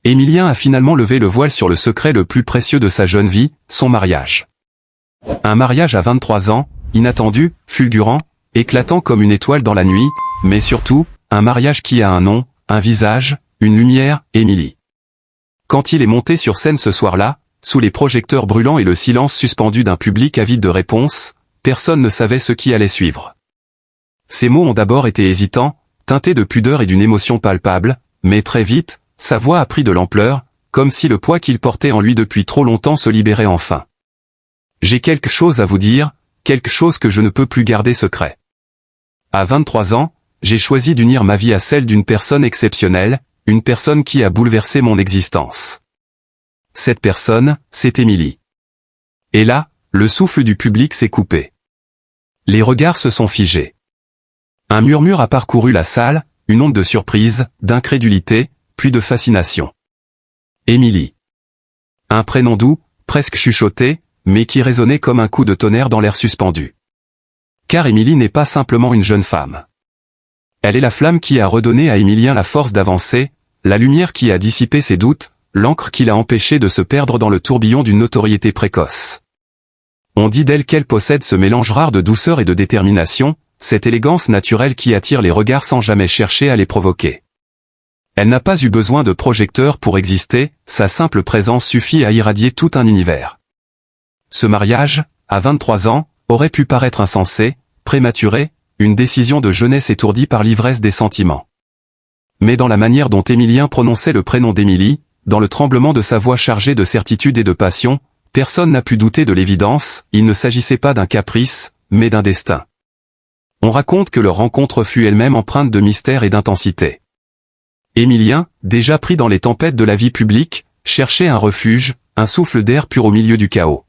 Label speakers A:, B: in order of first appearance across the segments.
A: Émilien a finalement levé le voile sur le secret le plus précieux de sa jeune vie, son mariage. Un mariage à 23 ans, inattendu, fulgurant, éclatant comme une étoile dans la nuit, mais surtout, un mariage qui a un nom, un visage, une lumière, Émilie. Quand il est monté sur scène ce soir-là, sous les projecteurs brûlants et le silence suspendu d'un public avide de réponses, personne ne savait ce qui allait suivre. Ses mots ont d'abord été hésitants, teintés de pudeur et d'une émotion palpable, mais très vite, sa voix a pris de l'ampleur, comme si le poids qu'il portait en lui depuis trop longtemps se libérait enfin. J'ai quelque chose à vous dire, quelque chose que je ne peux plus garder secret. À 23 ans, j'ai choisi d'unir ma vie à celle d'une personne exceptionnelle, une personne qui a bouleversé mon existence. Cette personne, c'est Émilie. Et là, le souffle du public s'est coupé. Les regards se sont figés. Un murmure a parcouru la salle, une onde de surprise, d'incrédulité, puis de fascination. Émilie. Un prénom doux, presque chuchoté, mais qui résonnait comme un coup de tonnerre dans l'air suspendu. Car Émilie n'est pas simplement une jeune femme. Elle est la flamme qui a redonné à Émilien la force d'avancer, la lumière qui a dissipé ses doutes, l'encre qui l'a empêché de se perdre dans le tourbillon d'une notoriété précoce. On dit d'elle qu'elle possède ce mélange rare de douceur et de détermination, cette élégance naturelle qui attire les regards sans jamais chercher à les provoquer. Elle n'a pas eu besoin de projecteurs pour exister, sa simple présence suffit à irradier tout un univers. Ce mariage, à 23 ans, aurait pu paraître insensé, prématuré, une décision de jeunesse étourdie par l'ivresse des sentiments. Mais dans la manière dont Émilien prononçait le prénom d'Émilie, dans le tremblement de sa voix chargée de certitude et de passion, personne n'a pu douter de l'évidence, il ne s'agissait pas d'un caprice, mais d'un destin. On raconte que leur rencontre fut elle-même empreinte de mystère et d'intensité. Émilien, déjà pris dans les tempêtes de la vie publique, cherchait un refuge, un souffle d'air pur au milieu du chaos.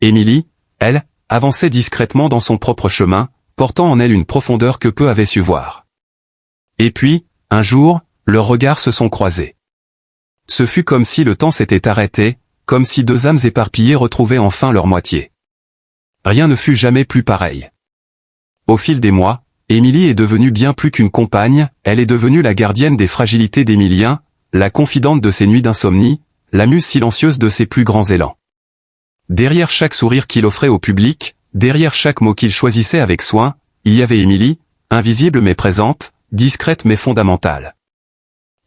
A: Émilie, elle, avançait discrètement dans son propre chemin, portant en elle une profondeur que peu avaient su voir. Et puis, un jour, leurs regards se sont croisés. Ce fut comme si le temps s'était arrêté, comme si deux âmes éparpillées retrouvaient enfin leur moitié. Rien ne fut jamais plus pareil. Au fil des mois, Émilie est devenue bien plus qu'une compagne, elle est devenue la gardienne des fragilités d'Émilien, la confidente de ses nuits d'insomnie, la muse silencieuse de ses plus grands élans. Derrière chaque sourire qu'il offrait au public, derrière chaque mot qu'il choisissait avec soin, il y avait Émilie, invisible mais présente, discrète mais fondamentale.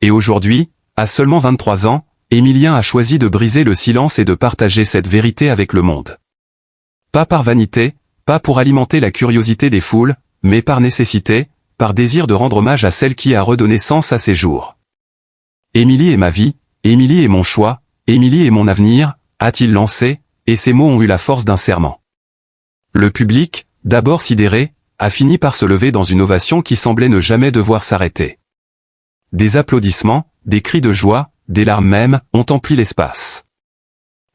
A: Et aujourd'hui, à seulement 23 ans, Émilien a choisi de briser le silence et de partager cette vérité avec le monde. Pas par vanité, pas pour alimenter la curiosité des foules, mais par nécessité, par désir de rendre hommage à celle qui a redonné sens à ses jours. Émilie est ma vie, Émilie est mon choix, Émilie est mon avenir, a-t-il lancé, et ces mots ont eu la force d'un serment. Le public, d'abord sidéré, a fini par se lever dans une ovation qui semblait ne jamais devoir s'arrêter. Des applaudissements, des cris de joie, des larmes même, ont empli l'espace.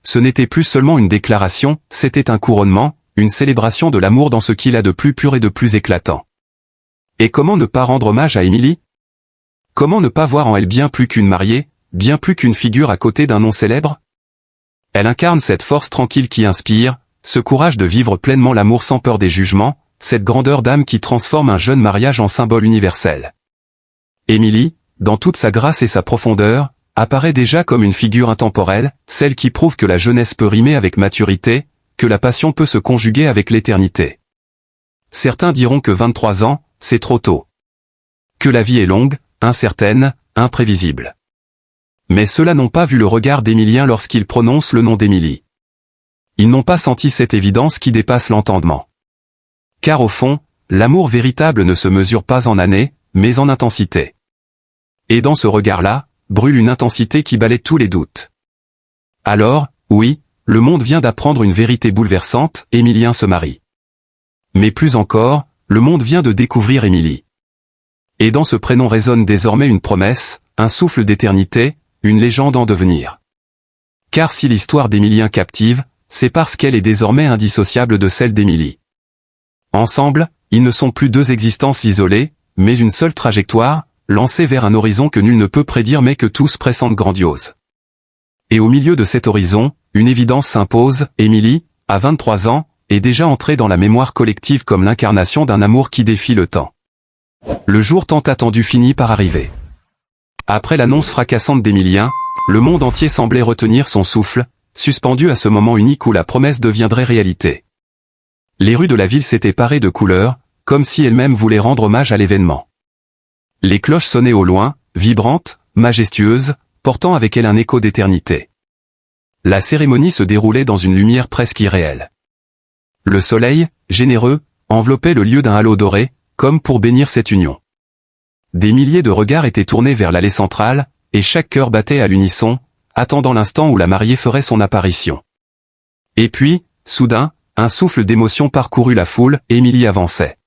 A: Ce n'était plus seulement une déclaration, c'était un couronnement, une célébration de l'amour dans ce qu'il a de plus pur et de plus éclatant. Et comment ne pas rendre hommage à Émilie? Comment ne pas voir en elle bien plus qu'une mariée, bien plus qu'une figure à côté d'un nom célèbre? Elle incarne cette force tranquille qui inspire, ce courage de vivre pleinement l'amour sans peur des jugements, cette grandeur d'âme qui transforme un jeune mariage en symbole universel. Émilie, dans toute sa grâce et sa profondeur, apparaît déjà comme une figure intemporelle, celle qui prouve que la jeunesse peut rimer avec maturité, que la passion peut se conjuguer avec l'éternité. Certains diront que 23 ans, c'est trop tôt. Que la vie est longue, incertaine, imprévisible. Mais ceux-là n'ont pas vu le regard d'Émilien lorsqu'il prononce le nom d'Émilie. Ils n'ont pas senti cette évidence qui dépasse l'entendement. Car au fond, l'amour véritable ne se mesure pas en années, mais en intensité. Et dans ce regard-là, brûle une intensité qui balaie tous les doutes. Alors, oui, le monde vient d'apprendre une vérité bouleversante, Émilien se marie. Mais plus encore, le monde vient de découvrir Émilie. Et dans ce prénom résonne désormais une promesse, un souffle d'éternité, une légende en devenir. Car si l'histoire d'Émilien captive, c'est parce qu'elle est désormais indissociable de celle d'Émilie. Ensemble, ils ne sont plus deux existences isolées, mais une seule trajectoire, lancée vers un horizon que nul ne peut prédire mais que tous pressentent grandiose. Et au milieu de cet horizon, une évidence s'impose, Émilie, à 23 ans, est déjà entrée dans la mémoire collective comme l'incarnation d'un amour qui défie le temps. Le jour tant attendu finit par arriver. Après l'annonce fracassante d'Émilien, le monde entier semblait retenir son souffle, suspendu à ce moment unique où la promesse deviendrait réalité. Les rues de la ville s'étaient parées de couleurs, comme si elles-mêmes voulaient rendre hommage à l'événement. Les cloches sonnaient au loin, vibrantes, majestueuses, portant avec elles un écho d'éternité. La cérémonie se déroulait dans une lumière presque irréelle. Le soleil, généreux, enveloppait le lieu d'un halo doré, comme pour bénir cette union. Des milliers de regards étaient tournés vers l'allée centrale, et chaque cœur battait à l'unisson, attendant l'instant où la mariée ferait son apparition. Et puis, soudain, un souffle d'émotion parcourut la foule, et Émilie avançait.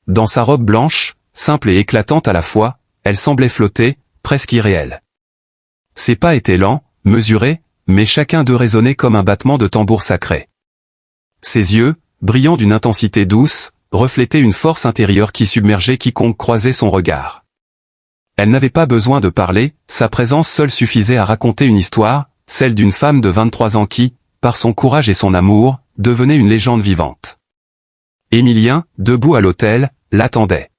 A: Dans sa robe blanche, simple et éclatante à la fois, elle semblait flotter, presque irréelle. Ses pas étaient lents, mesurés, mais chacun d'eux résonnait comme un battement de tambour sacré. Ses yeux, brillant d'une intensité douce, reflétaient une force intérieure qui submergeait quiconque croisait son regard. Elle n'avait pas besoin de parler, sa présence seule suffisait à raconter une histoire, celle d'une femme de 23 ans qui, par son courage et son amour, devenait une légende vivante. Émilien, debout à l'autel, l'attendait.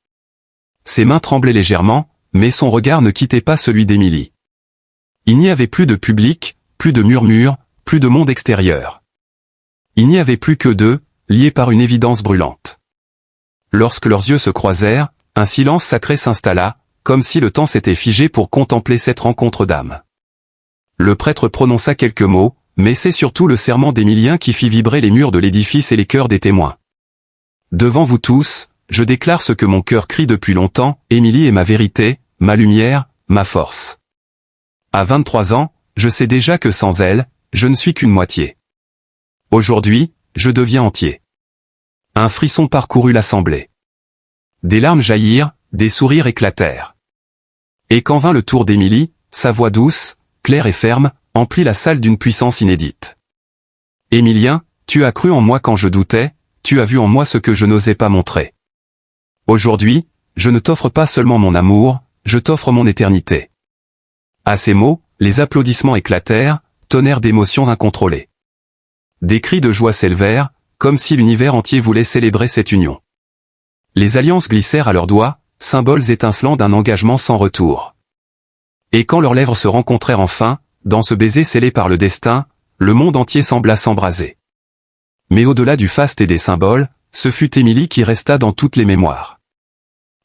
A: Ses mains tremblaient légèrement, mais son regard ne quittait pas celui d'Émilie. Il n'y avait plus de public, plus de murmures, plus de monde extérieur. Il n'y avait plus que deux, liés par une évidence brûlante. Lorsque leurs yeux se croisèrent, un silence sacré s'installa, comme si le temps s'était figé pour contempler cette rencontre d'âmes. Le prêtre prononça quelques mots, mais c'est surtout le serment d'Émilien qui fit vibrer les murs de l'édifice et les cœurs des témoins. Devant vous tous, je déclare ce que mon cœur crie depuis longtemps, Émilie est ma vérité, ma lumière, ma force. À 23 ans, je sais déjà que sans elle, je ne suis qu'une moitié. Aujourd'hui, je deviens entier. Un frisson parcourut l'assemblée. Des larmes jaillirent, des sourires éclatèrent. Et quand vint le tour d'Émilie, sa voix douce, claire et ferme, emplit la salle d'une puissance inédite. Émilien, tu as cru en moi quand je doutais, tu as vu en moi ce que je n'osais pas montrer. Aujourd'hui, je ne t'offre pas seulement mon amour, je t'offre mon éternité. À ces mots, les applaudissements éclatèrent, tonnerre d'émotions incontrôlées. Des cris de joie s'élevèrent, comme si l'univers entier voulait célébrer cette union. Les alliances glissèrent à leurs doigts, symboles étincelants d'un engagement sans retour. Et quand leurs lèvres se rencontrèrent enfin, dans ce baiser scellé par le destin, le monde entier sembla s'embraser. Mais au-delà du faste et des symboles, ce fut Émilie qui resta dans toutes les mémoires.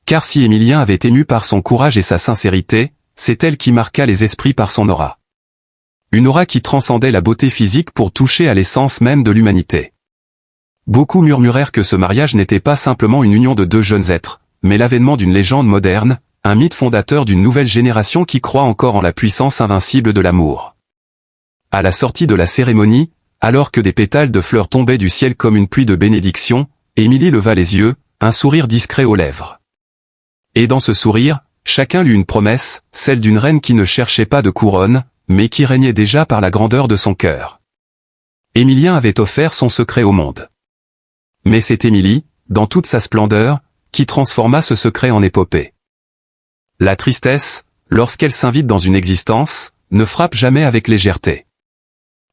A: Car si Émilien avait ému par son courage et sa sincérité, c'est elle qui marqua les esprits par son aura. Une aura qui transcendait la beauté physique pour toucher à l'essence même de l'humanité. Beaucoup murmurèrent que ce mariage n'était pas simplement une union de deux jeunes êtres, mais l'avènement d'une légende moderne, un mythe fondateur d'une nouvelle génération qui croit encore en la puissance invincible de l'amour. À la sortie de la cérémonie, alors que des pétales de fleurs tombaient du ciel comme une pluie de bénédictions, Émilie leva les yeux, un sourire discret aux lèvres. Et dans ce sourire, chacun lut une promesse, celle d'une reine qui ne cherchait pas de couronne, mais qui régnait déjà par la grandeur de son cœur. Émilien avait offert son secret au monde. Mais c'est Émilie, dans toute sa splendeur, qui transforma ce secret en épopée. La tristesse, lorsqu'elle s'invite dans une existence, ne frappe jamais avec légèreté.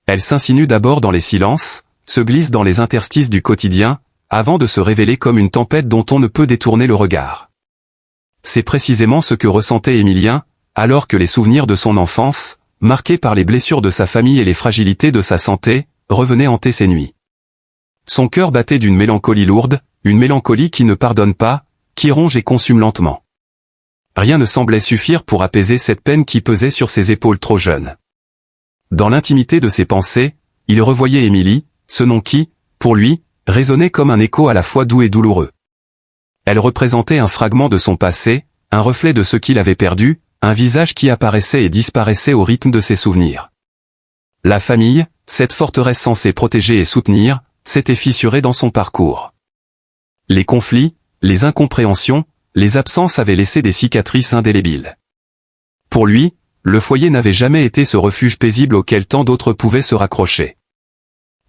A: Elle s'insinue d'abord dans les silences, se glisse dans les interstices du quotidien, avant de se révéler comme une tempête dont on ne peut détourner le regard. C'est précisément ce que ressentait Émilien, alors que les souvenirs de son enfance, marqués par les blessures de sa famille et les fragilités de sa santé, revenaient hanter ses nuits. Son cœur battait d'une mélancolie lourde, une mélancolie qui ne pardonne pas, qui ronge et consume lentement. Rien ne semblait suffire pour apaiser cette peine qui pesait sur ses épaules trop jeunes. Dans l'intimité de ses pensées, il revoyait Émilie, ce nom qui, pour lui, résonnait comme un écho à la fois doux et douloureux. Elle représentait un fragment de son passé, un reflet de ce qu'il avait perdu, un visage qui apparaissait et disparaissait au rythme de ses souvenirs. La famille, cette forteresse censée protéger et soutenir, s'était fissurée dans son parcours. Les conflits, les incompréhensions, les absences avaient laissé des cicatrices indélébiles. Pour lui, le foyer n'avait jamais été ce refuge paisible auquel tant d'autres pouvaient se raccrocher.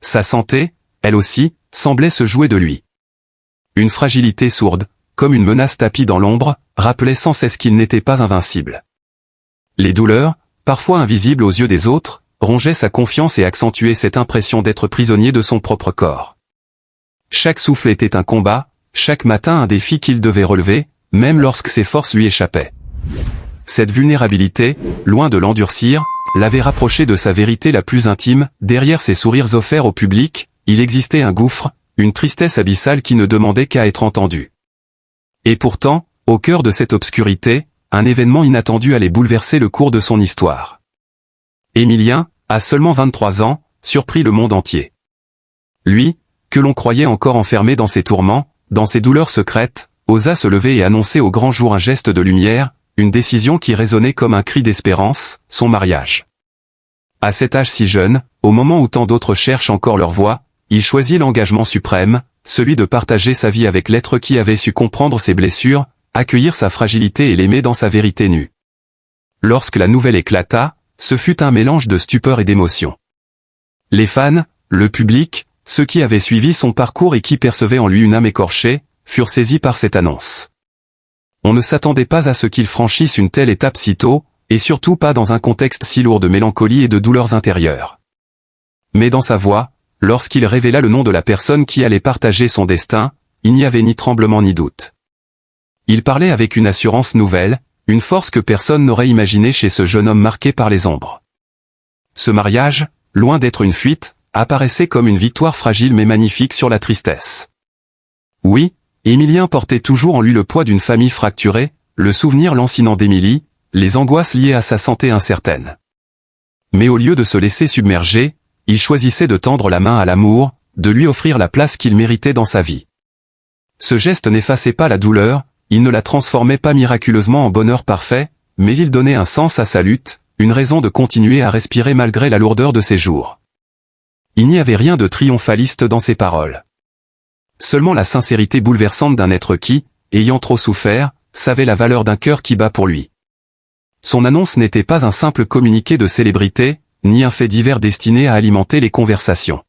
A: Sa santé, elle aussi, semblait se jouer de lui. Une fragilité sourde, comme une menace tapie dans l'ombre, rappelait sans cesse qu'il n'était pas invincible. Les douleurs, parfois invisibles aux yeux des autres, rongeaient sa confiance et accentuaient cette impression d'être prisonnier de son propre corps. Chaque souffle était un combat, chaque matin un défi qu'il devait relever, même lorsque ses forces lui échappaient. Cette vulnérabilité, loin de l'endurcir, l'avait rapproché de sa vérité la plus intime. Derrière ses sourires offerts au public, il existait un gouffre, une tristesse abyssale qui ne demandait qu'à être entendue. Et pourtant, au cœur de cette obscurité, un événement inattendu allait bouleverser le cours de son histoire. Émilien, à seulement 23 ans, surprit le monde entier. Lui, que l'on croyait encore enfermé dans ses tourments, dans ses douleurs secrètes, osa se lever et annoncer au grand jour un geste de lumière, une décision qui résonnait comme un cri d'espérance, son mariage. À cet âge si jeune, au moment où tant d'autres cherchent encore leur voie, il choisit l'engagement suprême, celui de partager sa vie avec l'être qui avait su comprendre ses blessures, accueillir sa fragilité et l'aimer dans sa vérité nue. Lorsque la nouvelle éclata, ce fut un mélange de stupeur et d'émotion. Les fans, le public, ceux qui avaient suivi son parcours et qui percevaient en lui une âme écorchée, furent saisis par cette annonce. On ne s'attendait pas à ce qu'il franchisse une telle étape si tôt, et surtout pas dans un contexte si lourd de mélancolie et de douleurs intérieures. Mais dans sa voix, lorsqu'il révéla le nom de la personne qui allait partager son destin, il n'y avait ni tremblement ni doute. Il parlait avec une assurance nouvelle, une force que personne n'aurait imaginée chez ce jeune homme marqué par les ombres. Ce mariage, loin d'être une fuite, apparaissait comme une victoire fragile mais magnifique sur la tristesse. Oui, Émilien portait toujours en lui le poids d'une famille fracturée, le souvenir lancinant d'Émilie, les angoisses liées à sa santé incertaine. Mais au lieu de se laisser submerger, il choisissait de tendre la main à l'amour, de lui offrir la place qu'il méritait dans sa vie. Ce geste n'effaçait pas la douleur, il ne la transformait pas miraculeusement en bonheur parfait, mais il donnait un sens à sa lutte, une raison de continuer à respirer malgré la lourdeur de ses jours. Il n'y avait rien de triomphaliste dans ses paroles. Seulement la sincérité bouleversante d'un être qui, ayant trop souffert, savait la valeur d'un cœur qui bat pour lui. Son annonce n'était pas un simple communiqué de célébrité, ni un fait divers destiné à alimenter les conversations.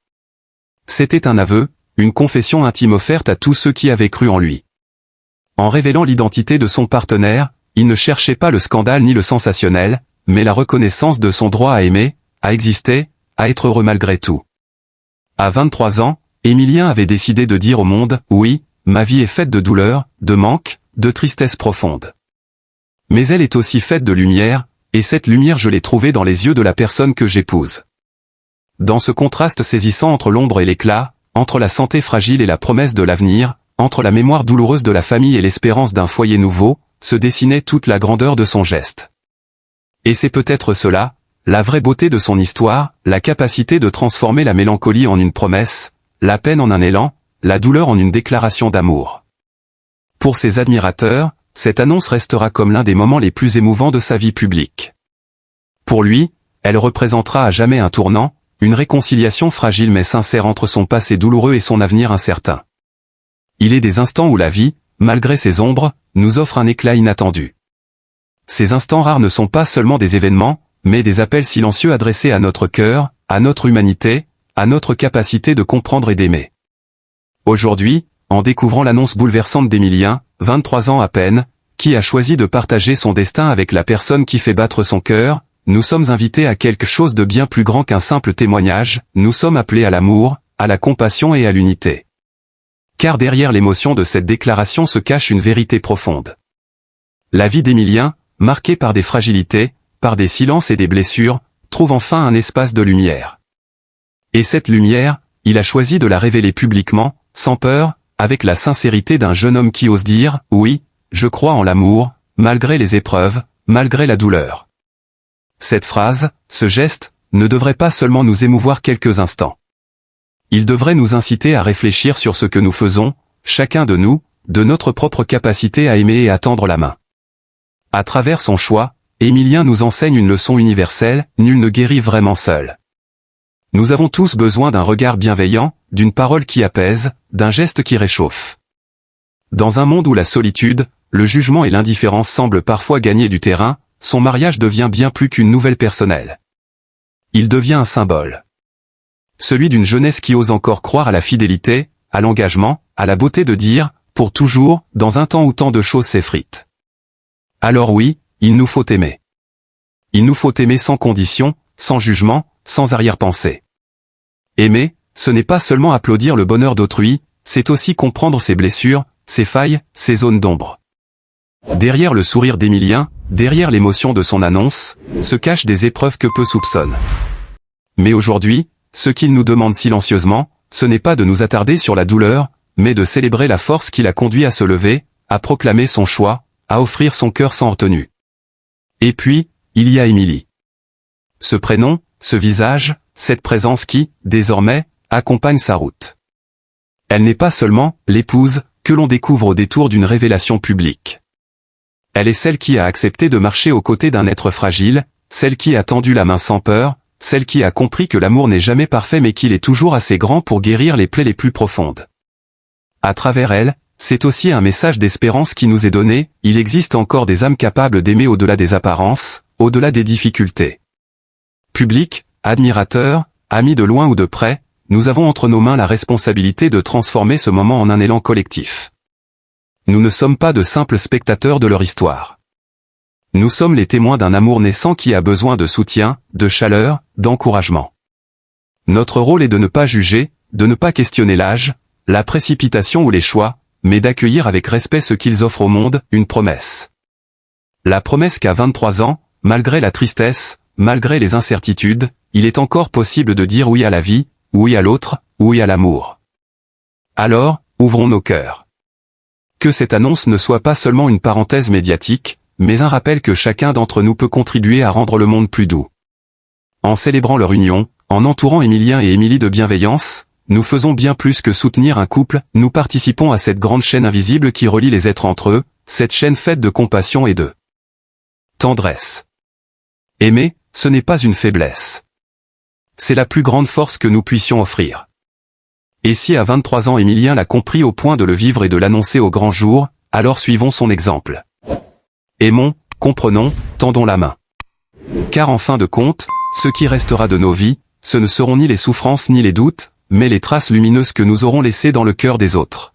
A: C'était un aveu, une confession intime offerte à tous ceux qui avaient cru en lui. En révélant l'identité de son partenaire, il ne cherchait pas le scandale ni le sensationnel, mais la reconnaissance de son droit à aimer, à exister, à être heureux malgré tout. À 23 ans, Émilien avait décidé de dire au monde, oui, ma vie est faite de douleurs, de manques, de tristesse profonde. Mais elle est aussi faite de lumière, et cette lumière je l'ai trouvée dans les yeux de la personne que j'épouse. Dans ce contraste saisissant entre l'ombre et l'éclat, entre la santé fragile et la promesse de l'avenir, entre la mémoire douloureuse de la famille et l'espérance d'un foyer nouveau, se dessinait toute la grandeur de son geste. Et c'est peut-être cela, la vraie beauté de son histoire, la capacité de transformer la mélancolie en une promesse, la peine en un élan, la douleur en une déclaration d'amour. Pour ses admirateurs, cette annonce restera comme l'un des moments les plus émouvants de sa vie publique. Pour lui, elle représentera à jamais un tournant, une réconciliation fragile mais sincère entre son passé douloureux et son avenir incertain. Il est des instants où la vie, malgré ses ombres, nous offre un éclat inattendu. Ces instants rares ne sont pas seulement des événements, mais des appels silencieux adressés à notre cœur, à notre humanité, à notre capacité de comprendre et d'aimer. Aujourd'hui, en découvrant l'annonce bouleversante d'Émilien, 23 ans à peine, qui a choisi de partager son destin avec la personne qui fait battre son cœur, nous sommes invités à quelque chose de bien plus grand qu'un simple témoignage, nous sommes appelés à l'amour, à la compassion et à l'unité. Car derrière l'émotion de cette déclaration se cache une vérité profonde. La vie d'Émilien, marquée par des fragilités, par des silences et des blessures, trouve enfin un espace de lumière. Et cette lumière, il a choisi de la révéler publiquement, sans peur, avec la sincérité d'un jeune homme qui ose dire « Oui, je crois en l'amour, malgré les épreuves, malgré la douleur ». Cette phrase, ce geste, ne devrait pas seulement nous émouvoir quelques instants. Il devrait nous inciter à réfléchir sur ce que nous faisons, chacun de nous, de notre propre capacité à aimer et à tendre la main. À travers son choix, Émilien nous enseigne une leçon universelle, nul ne guérit vraiment seul. Nous avons tous besoin d'un regard bienveillant, d'une parole qui apaise, d'un geste qui réchauffe. Dans un monde où la solitude, le jugement et l'indifférence semblent parfois gagner du terrain, son mariage devient bien plus qu'une nouvelle personnelle. Il devient un symbole. Celui d'une jeunesse qui ose encore croire à la fidélité, à l'engagement, à la beauté de dire, pour toujours, dans un temps où tant de choses s'effritent. Alors oui, il nous faut aimer. Il nous faut aimer sans condition, sans jugement, sans arrière-pensée. Aimer, ce n'est pas seulement applaudir le bonheur d'autrui, c'est aussi comprendre ses blessures, ses failles, ses zones d'ombre. Derrière le sourire d'Émilien, derrière l'émotion de son annonce, se cachent des épreuves que peu soupçonnent. Mais aujourd'hui, ce qu'il nous demande silencieusement, ce n'est pas de nous attarder sur la douleur, mais de célébrer la force qui l'a conduit à se lever, à proclamer son choix, à offrir son cœur sans retenue. Et puis, il y a Émilie. Ce prénom, ce visage, cette présence qui, désormais, accompagne sa route. Elle n'est pas seulement l'épouse que l'on découvre au détour d'une révélation publique. Elle est celle qui a accepté de marcher aux côtés d'un être fragile, celle qui a tendu la main sans peur, celle qui a compris que l'amour n'est jamais parfait mais qu'il est toujours assez grand pour guérir les plaies les plus profondes. À travers elle, c'est aussi un message d'espérance qui nous est donné, il existe encore des âmes capables d'aimer au-delà des apparences, au-delà des difficultés. Public, admirateurs, amis de loin ou de près, nous avons entre nos mains la responsabilité de transformer ce moment en un élan collectif. Nous ne sommes pas de simples spectateurs de leur histoire. Nous sommes les témoins d'un amour naissant qui a besoin de soutien, de chaleur, d'encouragement. Notre rôle est de ne pas juger, de ne pas questionner l'âge, la précipitation ou les choix, mais d'accueillir avec respect ce qu'ils offrent au monde, une promesse. La promesse qu'à 23 ans, malgré la tristesse, malgré les incertitudes, il est encore possible de dire oui à la vie, oui à l'autre, oui à l'amour. Alors, ouvrons nos cœurs. Que cette annonce ne soit pas seulement une parenthèse médiatique, mais un rappel que chacun d'entre nous peut contribuer à rendre le monde plus doux. En célébrant leur union, en entourant Émilien et Émilie de bienveillance, nous faisons bien plus que soutenir un couple, nous participons à cette grande chaîne invisible qui relie les êtres entre eux, cette chaîne faite de compassion et de tendresse. Aimer, ce n'est pas une faiblesse. C'est la plus grande force que nous puissions offrir. Et si à 23 ans Émilien l'a compris au point de le vivre et de l'annoncer au grand jour, alors suivons son exemple. Aimons, comprenons, tendons la main. Car en fin de compte, ce qui restera de nos vies, ce ne seront ni les souffrances ni les doutes, mais les traces lumineuses que nous aurons laissées dans le cœur des autres.